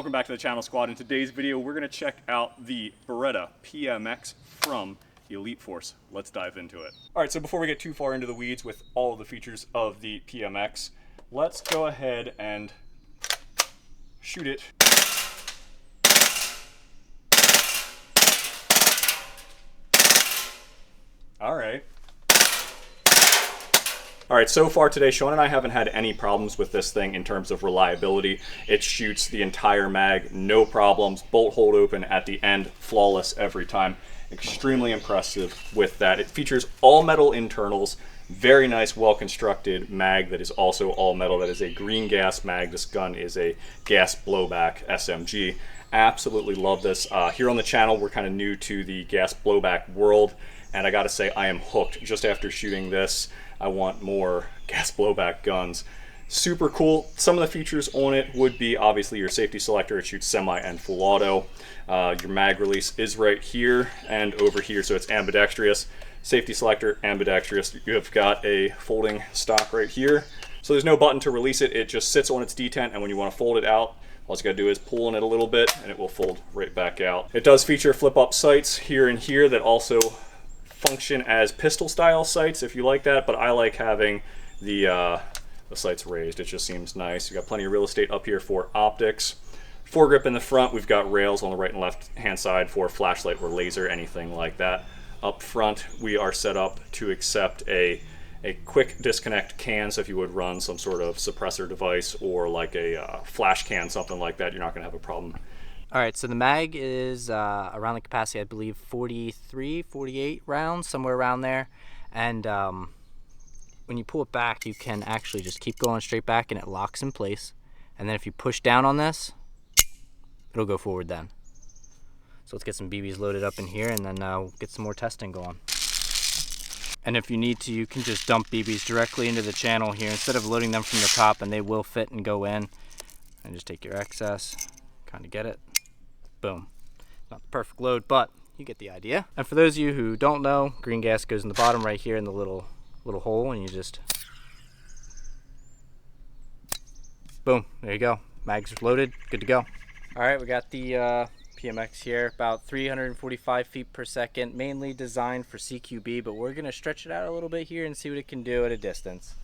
Welcome back to the channel, squad. In today's video, we're going to check out the Beretta PMX from Elite Force. Let's dive into it. All right, so before we get too far into the weeds with all of the features of the PMX, let's go ahead and shoot it. All right. All right, so far today, Sean and I haven't had any problems with this thing in terms of reliability. It shoots the entire mag, no problems, bolt hold open at the end, flawless every time. Extremely impressive with that. It features all metal internals, very nice, well-constructed mag that is also all metal. That is a green gas mag. This gun is a gas blowback SMG. Absolutely love this. Here on the channel, we're kind of new to the gas blowback world, and I gotta say, I am hooked. Just after shooting this, I want more gas blowback guns. Super cool. Some of the features on it would be obviously your safety selector. It shoots semi and full auto. Your mag release is right here and over here, so it's ambidextrous. Safety selector, ambidextrous. You have got a folding stock right here. So there's no button to release it. It just sits on its detent, and when you want to fold it out, all you gotta do is pull on it a little bit and it will fold right back out. It does feature flip up sights here and here that also function as pistol style sights if you like that, but I like having the sights raised. It just seems nice. You got plenty of real estate up here for optics. Foregrip in the front. We've got rails on the right and left hand side for flashlight or laser, anything like that. Up front, we are set up to accept a quick disconnect can, so if you would run some sort of suppressor device or like a flash can, something like that, you're not going to have a problem. All right, so the mag is around the capacity, I believe 43, 48 rounds, somewhere around there. And when you pull it back, you can actually just keep going straight back and it locks in place. And then if you push down on this, it'll go forward then. So let's get some BBs loaded up in here and then we'll get some more testing going. And if you need to, you can just dump BBs directly into the channel here instead of loading them from the top, and they will fit and go in. And just take your excess, kind of get it. Boom. Not the perfect load, but you get the idea. And for those of you who don't know, green gas goes in the bottom right here in the little hole, and you just boom, there you go. Mag's loaded, good to go. All right, we got the PMX here, about 345 feet per second, mainly designed for CQB, but we're gonna stretch it out a little bit here and see what it can do at a distance.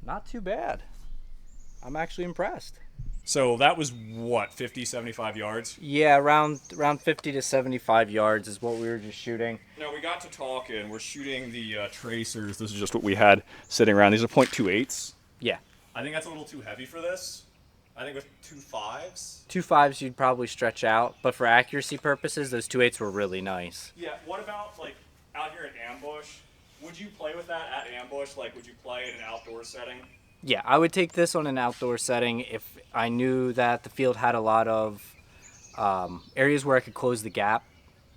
Not too bad. I'm actually impressed. So that was what, 50, 75 yards? Yeah, around 50 to 75 yards is what we were just shooting. No, we got to talking. We're shooting the tracers. This is just what we had sitting around. These are .28s. Yeah. I think that's a little too heavy for this. I think with 2.5s. 2.5s you'd probably stretch out, but for accuracy purposes, those 2.8s were really nice. Yeah, what about like out here at ambush? Would you play with that at ambush? Like, would you play in an outdoor setting? Yeah, I would take this on an outdoor setting if I knew that the field had a lot of areas where I could close the gap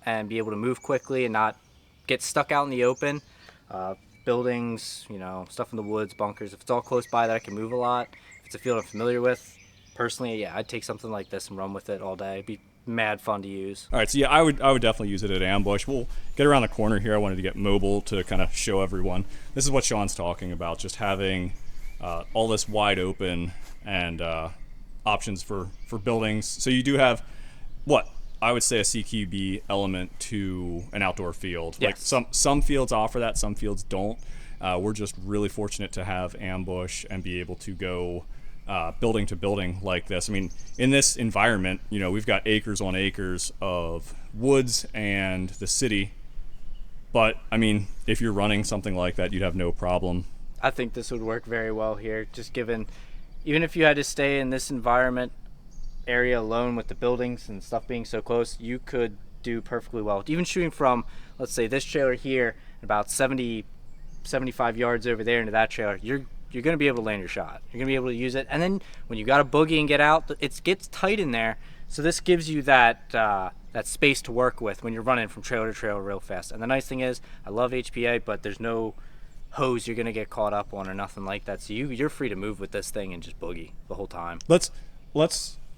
and be able to move quickly and not get stuck out in the open. Buildings, you know, stuff in the woods, bunkers. If it's all close by that I can move a lot, if it's a field I'm familiar with, personally, yeah, I'd take something like this and run with it all day. It'd be mad fun to use. All right, so yeah, I would definitely use it at ambush. We'll get around the corner here. I wanted to get mobile to kind of show everyone. This is what Sean's talking about, just having all this wide open and options for buildings. So you do have what I would say a CQB element to an outdoor field. Yes. Like some fields offer that, some fields don't. We're just really fortunate to have ambush and be able to go building to building like this. I mean, in this environment, you know, we've got acres on acres of woods and the city, but I mean, if you're running something like that, you'd have no problem. I think this would work very well here, just given, even if you had to stay in this environment area alone with the buildings and stuff being so close, you could do perfectly well. Even shooting from, let's say, this trailer here, about 70, 75 yards over there into that trailer, you're going to be able to land your shot. You're going to be able to use it. And then when you got a boogie and get out, it gets tight in there. So this gives you that that space to work with when you're running from trailer to trailer real fast. And the nice thing is, I love HPA, but there's no hose you're gonna get caught up on or nothing like that. So you're free to move with this thing and just boogie the whole time. Let's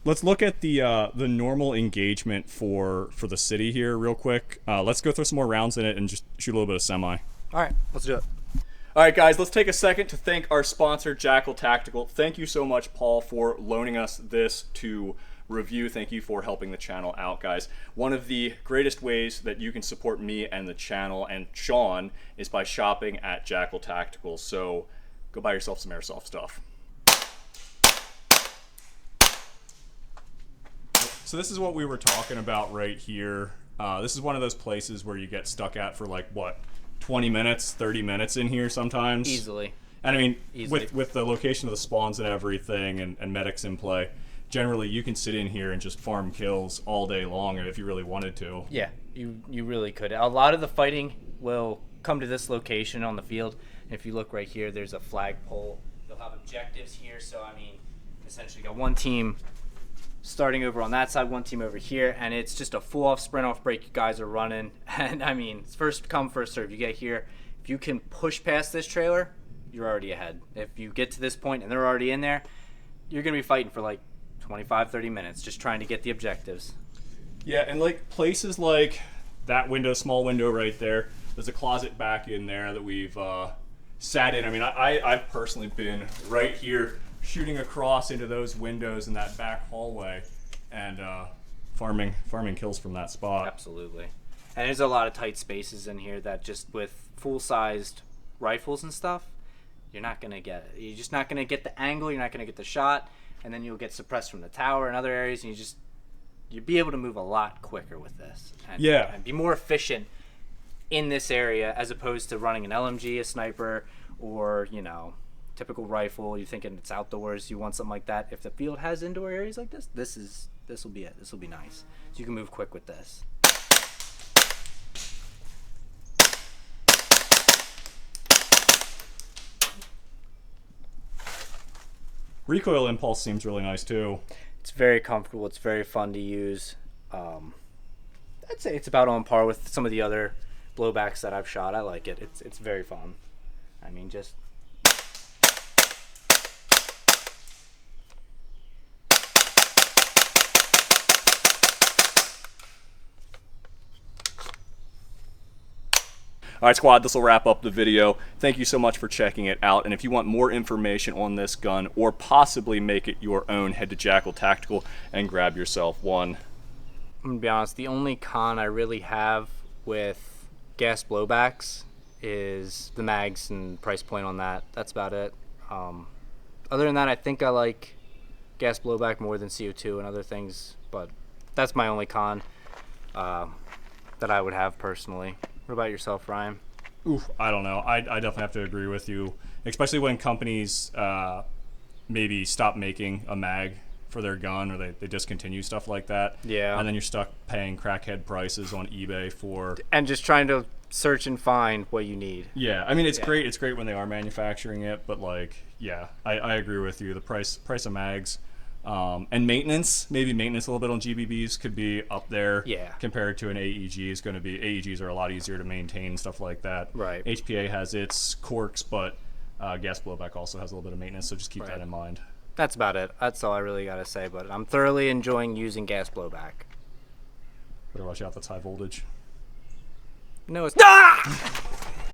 look at the normal engagement for the city here real quick. Let's go throw some more rounds in it and just shoot a little bit of semi. All right, let's do it. All right, guys, let's take a second to thank our sponsor, Jackal Tactical. Thank you so much, Paul, for loaning us this to review. Thank you for helping the channel out, guys. One of the greatest ways that you can support me and the channel and Sean is by shopping at Jackal Tactical. So go buy yourself some airsoft stuff. So this is what we were talking about right here. This is one of those places where you get stuck at for like, what, 20 minutes, 30 minutes in here sometimes? Easily. And I mean, Easily. with the location of the spawns and everything and medics in play, generally you can sit in here and just farm kills all day long if you really wanted to. Yeah, you really could. A lot of the fighting will come to this location on the field. And if you look right here, there's a flagpole. You'll have objectives here. So, I mean, essentially you got one team starting over on that side, one team over here, and it's just a full-off sprint-off break you guys are running. And, I mean, it's first come, first serve. You get here. If you can push past this trailer, you're already ahead. If you get to this point and they're already in there, you're going to be fighting for like 25, 30 minutes just trying to get the objectives. Yeah, and like places like that window, small window right there, there's a closet back in there that we've sat in. I mean, I've personally been right here shooting across into those windows in that back hallway and farming kills from that spot. Absolutely. And there's a lot of tight spaces in here that just with full-sized rifles and stuff, you're just not going to get the angle, you're not going to get the shot, and then you'll get suppressed from the tower and other areas, and you'll be able to move a lot quicker with this. And be more efficient in this area as opposed to running an LMG, a sniper, or, typical rifle. You're thinking it's outdoors, you want something like that. If the field has indoor areas like this, this will be it. This will be nice. So you can move quick with this. Recoil impulse seems really nice too. It's very comfortable. It's very fun to use. I'd say it's about on par with some of the other blowbacks that I've shot. I like it. It's very fun. I mean, just All right, squad, this will wrap up the video. Thank you so much for checking it out. And if you want more information on this gun or possibly make it your own, head to Jackal Tactical and grab yourself one. I'm gonna be honest, the only con I really have with gas blowbacks is the mags and price point on that. That's about it. Other than that, I think I like gas blowback more than CO2 and other things, but that's my only con that I would have personally. What about yourself, Ryan? Oof, I don't know. I definitely have to agree with you, especially when companies maybe stop making a mag for their gun or they discontinue stuff like that. Yeah. And then you're stuck paying crackhead prices on eBay for... And just trying to search and find what you need. Yeah, I mean, it's great. It's great when they are manufacturing it, but like, yeah, I agree with you. The price of mags and maintenance, maybe maintenance a little bit on GBBs could be up there. Yeah. Compared to an AEG is going to be, AEGs are a lot easier to maintain and stuff like that. Right. HPA has its quirks, but gas blowback also has a little bit of maintenance, so just keep that in mind. That's about it. That's all I really got to say, but I'm thoroughly enjoying using gas blowback. Better watch out, that's high voltage. No, it's... Ah!